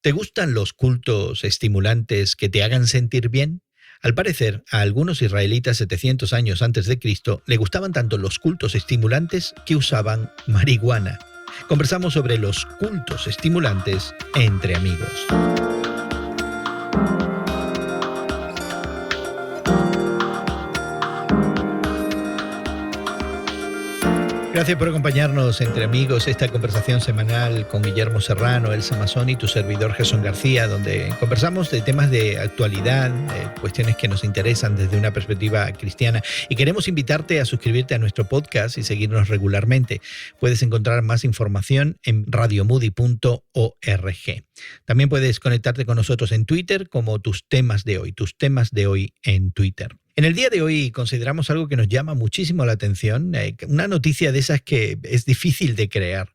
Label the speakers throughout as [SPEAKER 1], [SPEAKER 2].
[SPEAKER 1] ¿Te gustan los cultos estimulantes que te hagan sentir bien? Al parecer, a algunos israelitas 700 años antes de Cristo le gustaban tanto los cultos estimulantes que usaban marihuana. Conversamos sobre los cultos estimulantes entre amigos. Gracias por acompañarnos entre amigos, esta conversación semanal con Guillermo Serrano, Elsa Mazzoni y tu servidor Jesús García, donde conversamos de temas de actualidad, cuestiones que nos interesan desde una perspectiva cristiana. Y queremos invitarte a suscribirte a nuestro podcast y seguirnos regularmente. Puedes encontrar más información en radiomoody.org. También puedes conectarte con nosotros en Twitter como tus temas de hoy en Twitter. En el día de hoy consideramos algo que nos llama muchísimo la atención, una noticia de esas que es difícil de creer,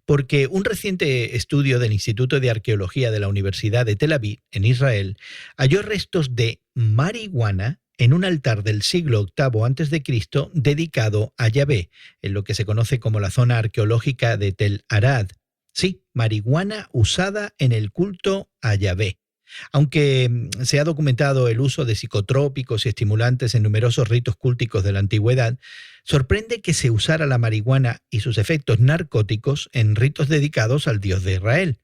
[SPEAKER 1] porque un reciente estudio del Instituto de Arqueología de la Universidad de Tel Aviv, en Israel, halló restos de marihuana en un altar del siglo VIII a.C. dedicado a Yahvé, en lo que se conoce como la zona arqueológica de Tel Arad. Sí, marihuana usada en el culto a Yahvé. Aunque se ha documentado el uso de psicotrópicos y estimulantes en numerosos ritos cúlticos de la antigüedad, sorprende que se usara la marihuana y sus efectos narcóticos en ritos dedicados al Dios de Israel.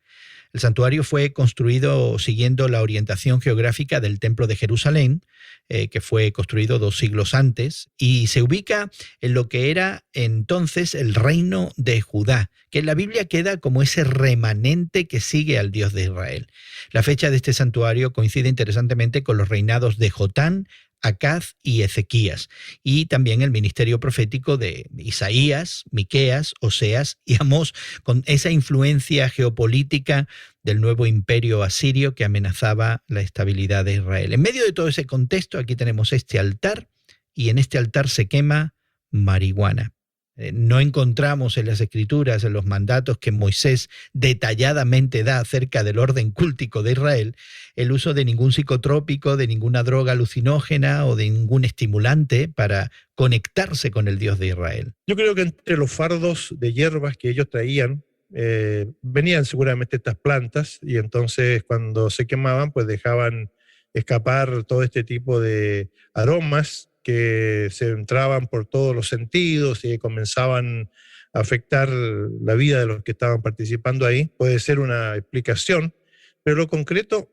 [SPEAKER 1] El santuario fue construido siguiendo la orientación geográfica del Templo de Jerusalén, que fue construido 2 siglos antes, y se ubica en lo que era entonces el reino de Judá, que en la Biblia queda como ese remanente que sigue al Dios de Israel. La fecha de este santuario coincide interesantemente con los reinados de Jotán, Acaz y Ezequías, y también el ministerio profético de Isaías, Miqueas, Oseas y Amós, con esa influencia geopolítica del nuevo imperio asirio que amenazaba la estabilidad de Israel. En medio de todo ese contexto, aquí tenemos este altar, y en este altar se quema marihuana. No encontramos en las Escrituras, en los mandatos que Moisés detalladamente da acerca del orden cúltico de Israel, el uso de ningún psicotrópico, de ninguna droga alucinógena o de ningún estimulante para conectarse con el Dios de Israel.
[SPEAKER 2] Yo creo que entre los fardos de hierbas que ellos traían, venían seguramente estas plantas, y entonces cuando se quemaban pues dejaban escapar todo este tipo de aromas que se entraban por todos los sentidos y comenzaban a afectar la vida de los que estaban participando ahí. Puede ser una explicación, pero lo concreto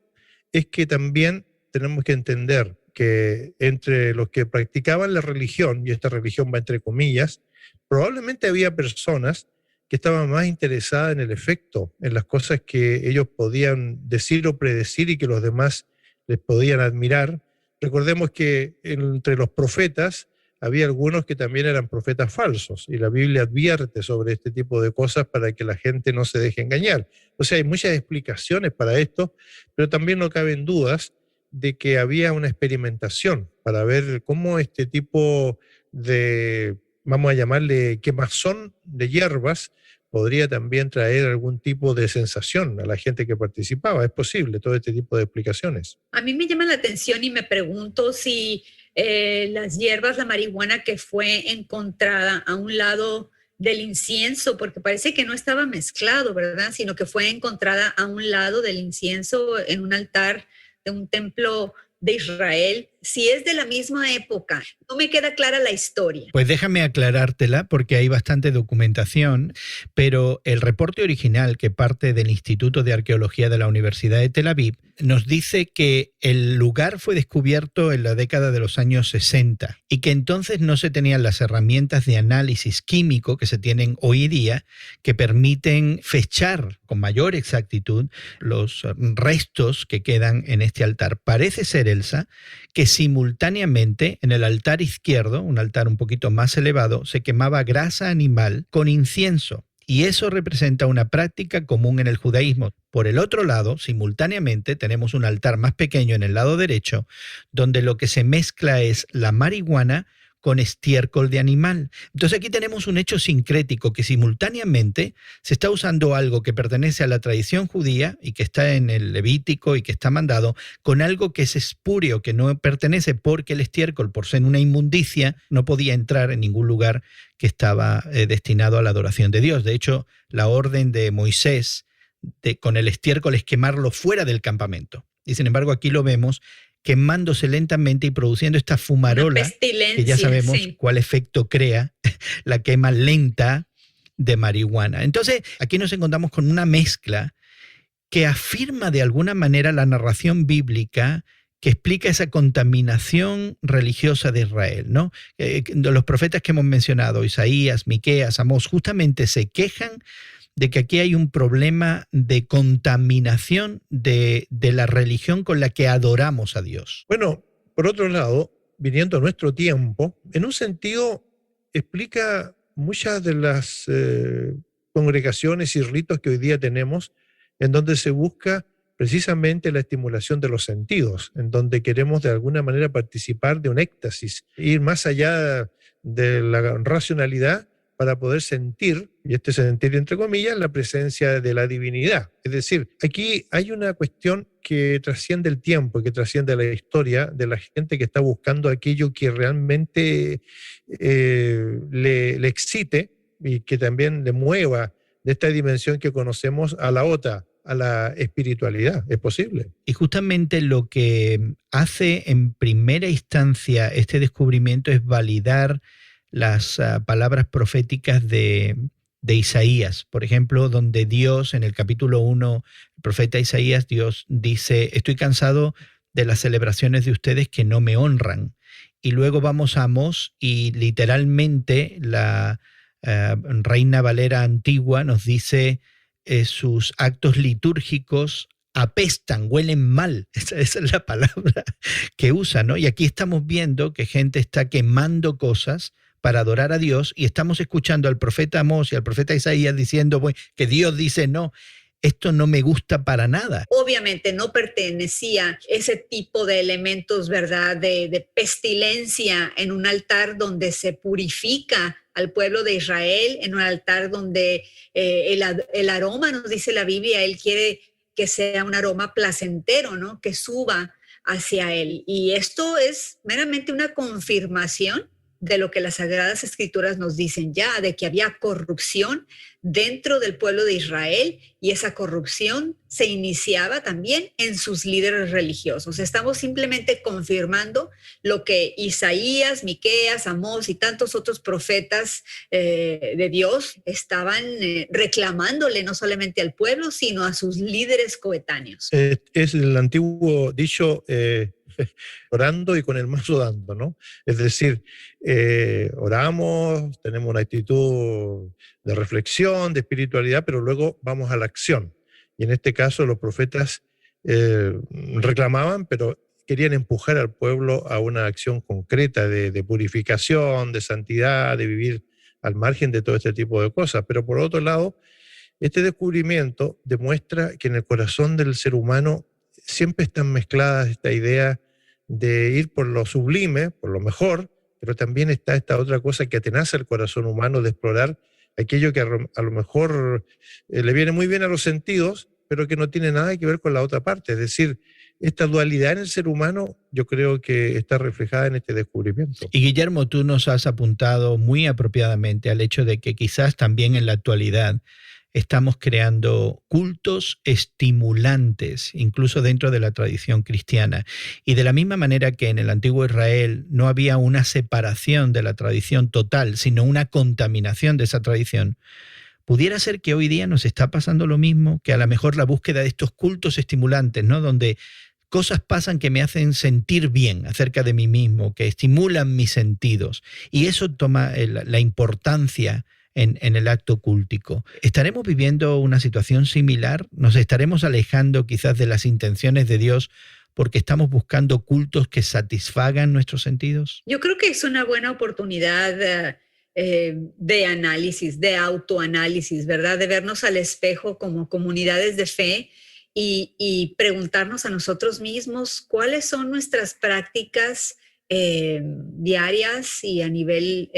[SPEAKER 2] es que también tenemos que entender que entre los que practicaban la religión, y esta religión va entre comillas, probablemente había personas que estaban más interesadas en el efecto, en las cosas que ellos podían decir o predecir y que los demás les podían admirar. Recordemos que entre los profetas había algunos que también eran profetas falsos, y la Biblia advierte sobre este tipo de cosas para que la gente no se deje engañar. O sea, hay muchas explicaciones para esto, pero también no caben dudas de que había una experimentación para ver cómo este tipo de, vamos a llamarle quemazón de hierbas, podría también traer algún tipo de sensación a la gente que participaba. Es posible todo este tipo de explicaciones.
[SPEAKER 3] A mí me llama la atención y me pregunto si las hierbas, la marihuana que fue encontrada a un lado del incienso, porque parece que no estaba mezclado, ¿verdad? Sino que fue encontrada a un lado del incienso en un altar de un templo de Israel, si es de la misma época. No me queda clara la historia.
[SPEAKER 1] Pues déjame aclarártela porque hay bastante documentación, pero el reporte original que parte del Instituto de Arqueología de la Universidad de Tel Aviv nos dice que el lugar fue descubierto en la década de los años 60 y que entonces no se tenían las herramientas de análisis químico que se tienen hoy día que permiten fechar con mayor exactitud los restos que quedan en este altar. Parece ser, Elsa, que simultáneamente en el altar izquierdo, un altar un poquito más elevado, se quemaba grasa animal con incienso. Y eso representa una práctica común en el judaísmo. Por el otro lado, simultáneamente, tenemos un altar más pequeño en el lado derecho, donde lo que se mezcla es la marihuana con estiércol de animal. Entonces aquí tenemos un hecho sincrético que simultáneamente se está usando algo que pertenece a la tradición judía y que está en el Levítico y que está mandado, con algo que es espurio, que no pertenece, porque el estiércol, por ser una inmundicia, no podía entrar en ningún lugar que estaba destinado a la adoración de Dios. De hecho, la orden de Moisés con el estiércol es quemarlo fuera del campamento. Y sin embargo aquí lo vemos quemándose lentamente y produciendo esta fumarola, que ya sabemos cuál efecto crea la quema lenta de marihuana. Entonces, aquí nos encontramos con una mezcla que afirma de alguna manera la narración bíblica que explica esa contaminación religiosa de Israel, ¿no? Los profetas que hemos mencionado, Isaías, Miqueas, Amós, justamente se quejan de que aquí hay un problema de contaminación de la religión con la que adoramos a Dios.
[SPEAKER 2] Bueno, por otro lado, viniendo a nuestro tiempo, en un sentido explica muchas de las congregaciones y ritos que hoy día tenemos, en donde se busca precisamente la estimulación de los sentidos, en donde queremos de alguna manera participar de un éxtasis, ir más allá de la racionalidad para poder sentir, y este sentir entre comillas, la presencia de la divinidad. Es decir, aquí hay una cuestión que trasciende el tiempo, que trasciende la historia de la gente que está buscando aquello que realmente le excite y que también le mueva de esta dimensión que conocemos a la otra, a la espiritualidad. ¿Es posible?
[SPEAKER 1] Y justamente lo que hace en primera instancia este descubrimiento es validar las palabras proféticas de Isaías, por ejemplo, donde Dios, en el capítulo 1, el profeta Isaías, Dios dice, estoy cansado de las celebraciones de ustedes que no me honran. Y luego vamos a Amós y literalmente la Reina Valera antigua nos dice sus actos litúrgicos apestan, huelen mal. Esa es la palabra que usa, ¿no? Y aquí estamos viendo que gente está quemando cosas para adorar a Dios y estamos escuchando al profeta Amós y al profeta Isaías diciendo que Dios dice no, esto no me gusta para nada.
[SPEAKER 3] Obviamente no pertenecía ese tipo de elementos, ¿verdad? De pestilencia en un altar donde se purifica al pueblo de Israel, en un altar donde el aroma, nos dice la Biblia, él quiere que sea un aroma placentero, ¿no? Que suba hacia él. Y esto es meramente una confirmación de lo que las Sagradas Escrituras nos dicen ya, de que había corrupción dentro del pueblo de Israel y esa corrupción se iniciaba también en sus líderes religiosos. Estamos simplemente confirmando lo que Isaías, Miqueas, Amós y tantos otros profetas de Dios estaban reclamándole no solamente al pueblo, sino a sus líderes coetáneos.
[SPEAKER 2] Es el antiguo dicho... orando y con el mazo dando, ¿no? Es decir, oramos, tenemos una actitud de reflexión, de espiritualidad, pero luego vamos a la acción. Y en este caso los profetas reclamaban, pero querían empujar al pueblo a una acción concreta de purificación, de santidad, de vivir al margen de todo este tipo de cosas. Pero por otro lado, este descubrimiento demuestra que en el corazón del ser humano siempre están mezcladas esta idea de ir por lo sublime, por lo mejor, pero también está esta otra cosa que atenaza el corazón humano de explorar aquello que a lo mejor le viene muy bien a los sentidos, pero que no tiene nada que ver con la otra parte. Es decir, esta dualidad en el ser humano yo creo que está reflejada en este descubrimiento.
[SPEAKER 1] Y Guillermo, tú nos has apuntado muy apropiadamente al hecho de que quizás también en la actualidad estamos creando cultos estimulantes, incluso dentro de la tradición cristiana. Y de la misma manera que en el antiguo Israel no había una separación de la tradición total, sino una contaminación de esa tradición, pudiera ser que hoy día nos está pasando lo mismo, que a lo mejor la búsqueda de estos cultos estimulantes, ¿no? Donde cosas pasan que me hacen sentir bien acerca de mí mismo, que estimulan mis sentidos. Y eso toma la importancia en el acto cúltico. ¿Estaremos viviendo una situación similar? ¿Nos estaremos alejando quizás de las intenciones de Dios porque estamos buscando cultos que satisfagan nuestros sentidos?
[SPEAKER 3] Yo creo que es una buena oportunidad de análisis, de autoanálisis, ¿verdad? De vernos al espejo como comunidades de fe y preguntarnos a nosotros mismos cuáles son nuestras prácticas diarias y a nivel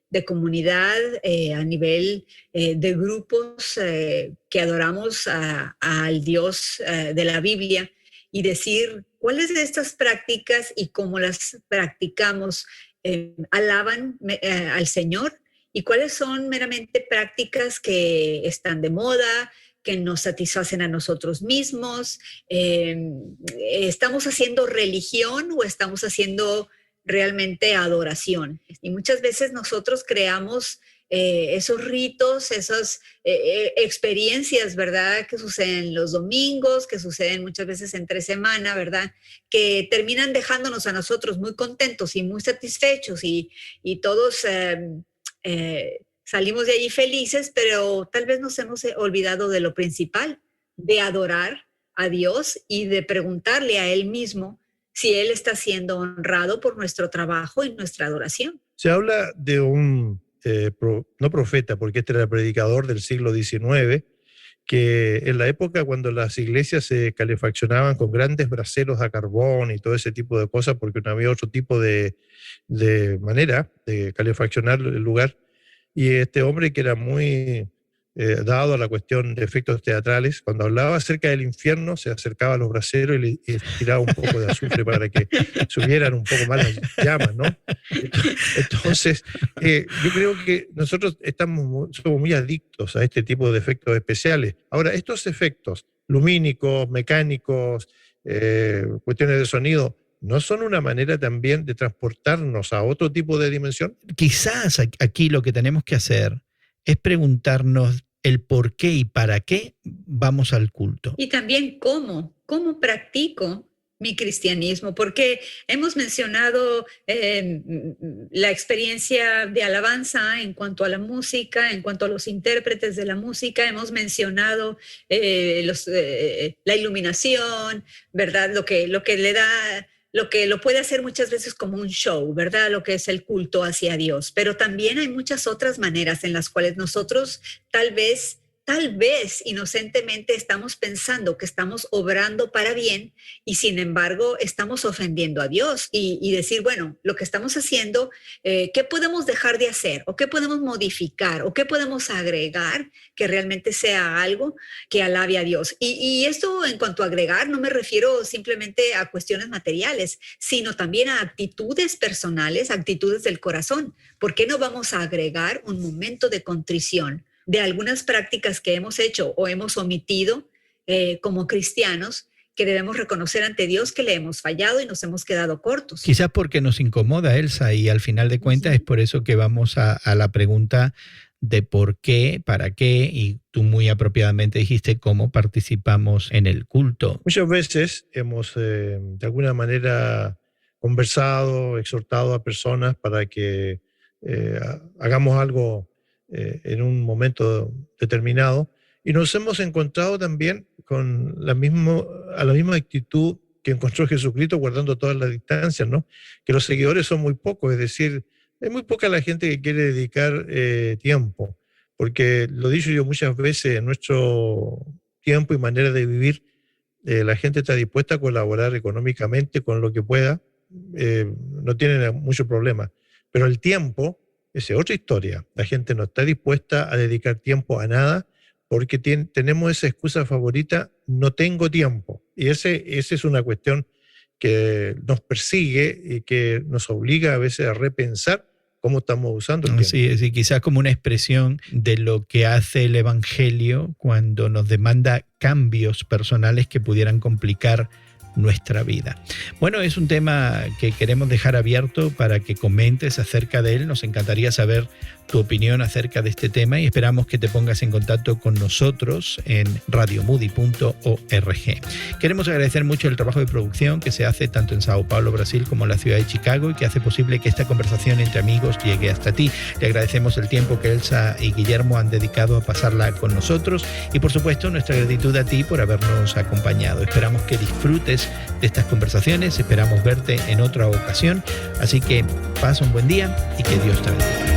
[SPEAKER 3] de comunidad, a nivel de grupos que adoramos al Dios de la Biblia y decir cuáles de estas prácticas y cómo las practicamos alaban al Señor y cuáles son meramente prácticas que están de moda, que nos satisfacen a nosotros mismos. ¿Estamos haciendo religión o estamos haciendo realmente adoración? Y muchas veces nosotros creamos esos ritos, esas experiencias, ¿verdad? Que suceden los domingos, que suceden muchas veces entre semana, ¿verdad? Que terminan dejándonos a nosotros muy contentos y muy satisfechos y todos salimos de allí felices, pero tal vez nos hemos olvidado de lo principal, de adorar a Dios y de preguntarle a Él mismo si Él está siendo honrado por nuestro trabajo y nuestra adoración.
[SPEAKER 2] Se habla de un, no profeta, porque este era predicador del siglo XIX, que en la época cuando las iglesias se calefaccionaban con grandes braseros a carbón y todo ese tipo de cosas, porque no había otro tipo de manera de calefaccionar el lugar, y este hombre que era muy dado a la cuestión de efectos teatrales, cuando hablaba acerca del infierno, se acercaba a los braseros y tiraba un poco de azufre para que subieran un poco más las llamas, ¿no? Entonces, yo creo que nosotros somos muy adictos a este tipo de efectos especiales. Ahora, estos efectos lumínicos, mecánicos, cuestiones de sonido, ¿no son una manera también de transportarnos a otro tipo de dimensión?
[SPEAKER 1] Quizás aquí lo que tenemos que hacer es preguntarnos el por qué y para qué vamos al culto.
[SPEAKER 3] Y también cómo practico mi cristianismo, porque hemos mencionado la experiencia de alabanza en cuanto a la música, en cuanto a los intérpretes de la música, hemos mencionado la iluminación, ¿verdad? Lo que le da, lo que lo puede hacer muchas veces como un show, ¿verdad? Lo que es el culto hacia Dios. Pero también hay muchas otras maneras en las cuales nosotros tal vez inocentemente estamos pensando que estamos obrando para bien y sin embargo estamos ofendiendo a Dios y decir, bueno, lo que estamos haciendo, ¿qué podemos dejar de hacer? ¿O qué podemos modificar? ¿O qué podemos agregar que realmente sea algo que alabe a Dios? Y esto en cuanto a agregar, no me refiero simplemente a cuestiones materiales, sino también a actitudes personales, actitudes del corazón. ¿Por qué no vamos a agregar un momento de contrición de algunas prácticas que hemos hecho o hemos omitido como cristianos, que debemos reconocer ante Dios que le hemos fallado y nos hemos quedado cortos?
[SPEAKER 1] Quizás porque nos incomoda, Elsa, y al final de cuentas es por eso que vamos a la pregunta de por qué, para qué, y tú muy apropiadamente dijiste cómo participamos en el culto.
[SPEAKER 2] Muchas veces hemos de alguna manera conversado, exhortado a personas para que hagamos algo en un momento determinado, y nos hemos encontrado también con la misma actitud que encontró Jesucristo, guardando todas las distancias, ¿no? Que los seguidores son muy pocos, es decir, es muy poca la gente que quiere dedicar tiempo, porque lo he dicho yo muchas veces, en nuestro tiempo y manera de vivir, la gente está dispuesta a colaborar económicamente con lo que pueda, no tienen mucho problema, pero el tiempo es otra historia. La gente no está dispuesta a dedicar tiempo a nada porque tenemos esa excusa favorita, no tengo tiempo. Y esa es una cuestión que nos persigue y que nos obliga a veces a repensar cómo estamos usando el tiempo.
[SPEAKER 1] Sí, quizás como una expresión de lo que hace el Evangelio cuando nos demanda cambios personales que pudieran complicar nuestra vida. Bueno, es un tema que queremos dejar abierto para que comentes acerca de él. Nos encantaría saber tu opinión acerca de este tema y esperamos que te pongas en contacto con nosotros en radiomoody.org. Queremos agradecer mucho el trabajo de producción que se hace tanto en Sao Paulo, Brasil, como en la ciudad de Chicago, y que hace posible que esta conversación entre amigos llegue hasta ti. Le agradecemos el tiempo que Elsa y Guillermo han dedicado a pasarla con nosotros y, por supuesto, nuestra gratitud a ti por habernos acompañado. Esperamos que disfrutes de estas conversaciones, esperamos verte en otra ocasión, así que pasa un buen día y que Dios te bendiga.